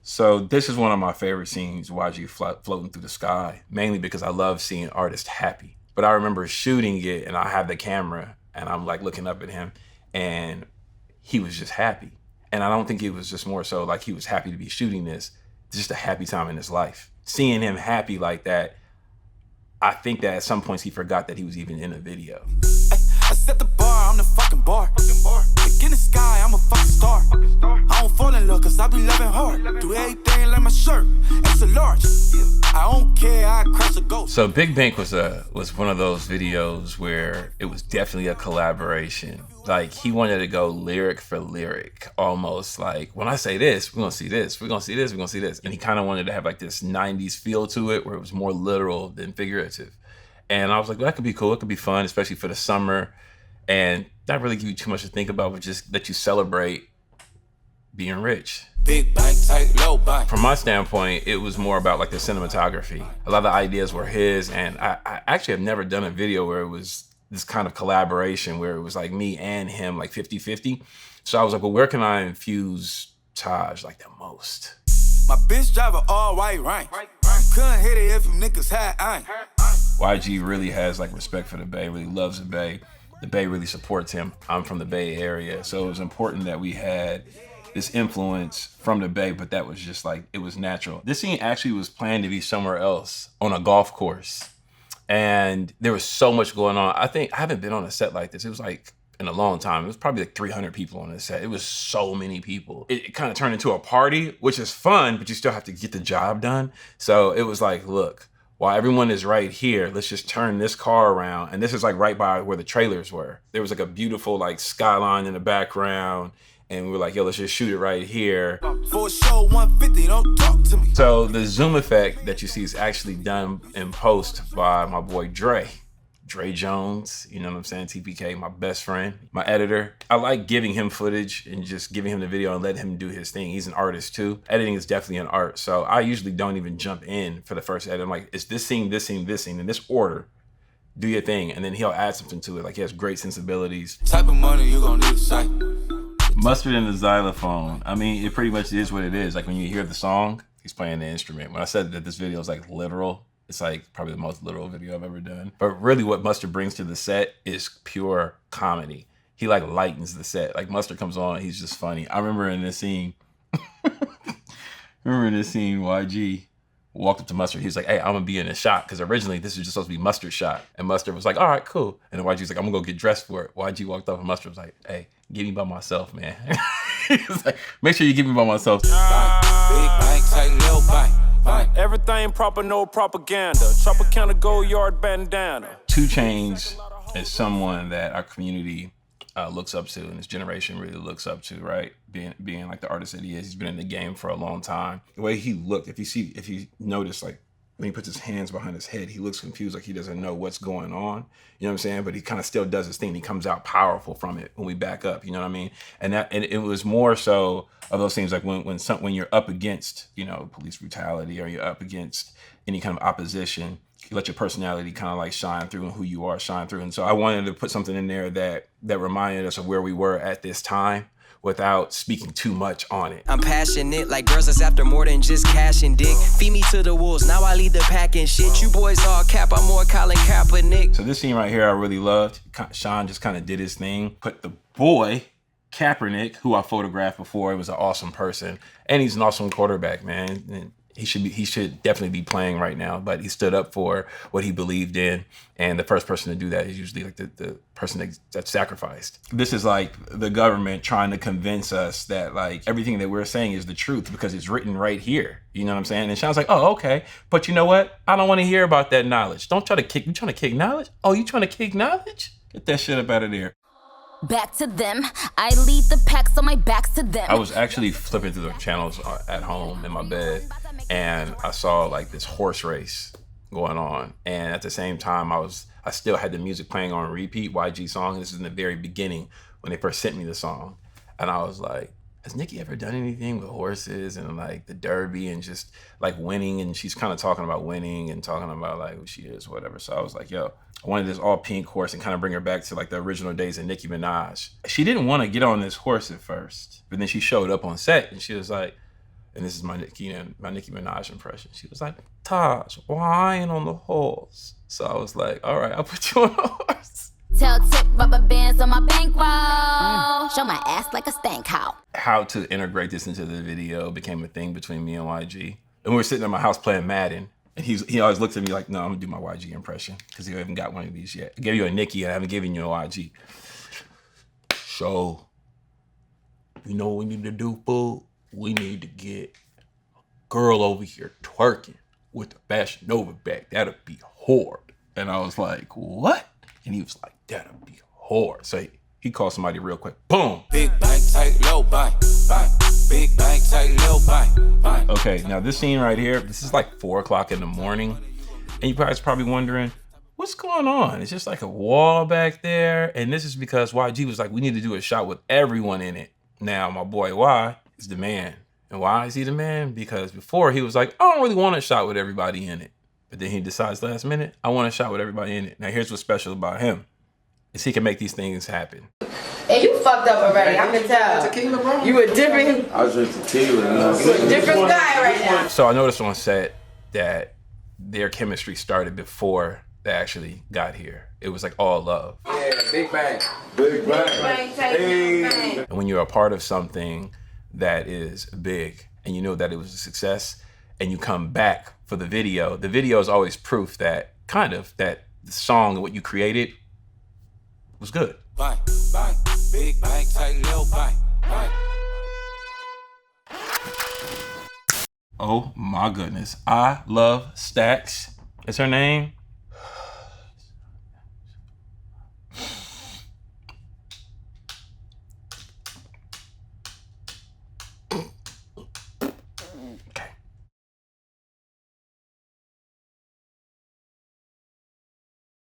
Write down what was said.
So this is one of my favorite scenes, YG floating through the sky, mainly because I love seeing artists happy. But I remember shooting it and I have the camera and I'm like looking up at him and he was just happy. And I don't think it was just more so like he was happy to be shooting this, just a happy time in his life. Seeing him happy like that, I think that at some points he forgot that he was even in a video. I set the bar, I'm the fucking bar. Like in the sky, I'm a fucking star. I don't fall in love cause I be loving hard. Do everything like my shirt, extra large. I don't care, I crash a ghost. So Big Bank was one of those videos where it was definitely a collaboration. Like he wanted to go lyric for lyric, almost like when I say this, we're gonna see this, we're gonna see this, we're gonna see this. And he kind of wanted to have like this 90s feel to it where it was more literal than figurative. And I was like, well, that could be cool, it could be fun, especially for the summer. And not really give you too much to think about, but just let you celebrate being rich. Big bank, tight, low bank. From my standpoint, it was more about like the cinematography. A lot of the ideas were his, and I actually have never done a video where it was this kind of collaboration where it was like me and him, like 50-50. So I was like, well, where can I infuse Taj like the most? My bitch drive a all white rank. Couldn't hit it if you niggas had ain't. YG really has like respect for the Bay, really loves the Bay. The Bay really supports him. I'm from the Bay Area, so it was important that we had this influence from the Bay, but that was just like, it was natural. This scene actually was planned to be somewhere else on a golf course. And there was so much going on. I think I haven't been on a set like this. It was like in a long time. It was probably like 300 people on this set. It was so many people. It kind of turned into a party, which is fun, but you still have to get the job done. So it was like, look, while everyone is right here, let's just turn this car around. And this is like right by where the trailers were. There was like a beautiful like skyline in the background. And we were like, yo, let's just shoot it right here. For a show 150, don't talk to me. So the zoom effect that you see is actually done in post by my boy Dre. Dre Jones, you know what I'm saying? TPK, my best friend, my editor. I like giving him footage and just giving him the video and let him do his thing. He's an artist too. Editing is definitely an art. So I usually don't even jump in for the first edit. I'm like, it's this scene, this scene, this scene, in this order. Do your thing. And then he'll add something to it. Like he has great sensibilities. Type of money you gonna need a sight. Mustard and the xylophone. I mean, it pretty much is what it is. Like when you hear the song, he's playing the instrument. When I said that this video is like literal, it's like probably the most literal video I've ever done. But really what Mustard brings to the set is pure comedy. He like lightens the set. Like Mustard comes on, he's just funny. I remember in this scene, YG walked up to Mustard. He was like, hey, I'm gonna be in a shot. Because originally this was just supposed to be Mustard's shot. And Mustard was like, all right, cool. And then YG's like, I'm gonna go get dressed for it. YG walked up and Mustard was like, hey, get me by myself, man. He was like, make sure you get me by myself. Big bank, tight, little bank. Everything proper, no propaganda. Tropicana Gold Yard bandana. 2 Chainz is someone that our community looks up to, and this generation really looks up to, right? Being like the artist that he is. He's been in the game for a long time. The way he looked, if you notice, like when he puts his hands behind his head, he looks confused, like he doesn't know what's going on. You know what I'm saying? But he kind of still does his thing. He comes out powerful from it when we back up. You know what I mean? And it was more so of those things like when you're up against, you know, police brutality, or you're up against any kind of opposition, you let your personality kind of like shine through, and who you are shine through. And so I wanted to put something in there that reminded us of where we were at this time, without speaking too much on it. I'm passionate, like girls that's after more than just cash and dick. Feed me to the wolves, now I lead the pack and shit. You boys all cap, I'm more Colin Kaepernick. So this scene right here I really loved. Sean just kind of did his thing. Put the boy, Kaepernick, who I photographed before, he was an awesome person. And he's an awesome quarterback, man. And he should definitely be playing right now, but he stood up for what he believed in. And the first person to do that is usually like the person that's sacrificed. This is like the government trying to convince us that like everything that we're saying is the truth because it's written right here. You know what I'm saying? And Sean's like, oh, okay. But you know what? I don't want to hear about that knowledge. Don't try to kick, you trying to kick knowledge? Oh, you trying to kick knowledge? Get that shit up out of there. Back to them. I lead the pack, so my back's to them. I was actually flipping through the channels at home in my bed, and I saw like this horse race going on. And at the same time, I still had the music playing on repeat, YG song. This is in the very beginning when they first sent me the song. And I was like, has Nicki ever done anything with horses and like the Derby and just like winning? And she's kind of talking about winning and talking about like who she is, whatever. So I was like, yo, I wanted this all pink horse and kind of bring her back to like the original days of Nicki Minaj. She didn't want to get on this horse at first, but then she showed up on set and she was like, And this is my Nicki Minaj impression. She was like, Taj, wine on the horse. So I was like, all right, I'll put you on a horse. Tell tip rubber bands on my bankroll. Show my ass like a stank cow. How to integrate this into the video became a thing between me and YG. And we were sitting at my house playing Madden. And he always looks at me like, no, I'm gonna do my YG impression. Because he haven't got one of these yet. I gave you a Nicki, I haven't given you a YG. So, you know what we need to do, fool? We need to get a girl over here twerking with the Fashion Nova back. That'll be hard. And I was like, what? And he was like, that'll be hard. So he called somebody real quick. Boom. Big bank, tight, low buy. Big bank, tight, low buy. Okay, now this scene right here, this is like 4 o'clock in the morning. And you guys probably wondering, what's going on? It's just like a wall back there. And this is because YG was like, we need to do a shot with everyone in it. Now, my boy Y is the man. And why is he the man? Because before he was like, I don't really want a shot with everybody in it. But then he decides last minute, I want a shot with everybody in it. Now here's what's special about him, is he can make these things happen. And you fucked up already, I can tell. You a different, I was drinking tequila. you a different guy right now. So I noticed on set that their chemistry started before they actually got here. It was like all love. Yeah, big bang. Big bang. Hey. And when you're a part of something that is big and you know that it was a success and you come back for the video is always proof that that the song and what you created was good. Bang, big bank, tight, low buy. Oh my goodness. I love Stacks. Is her name?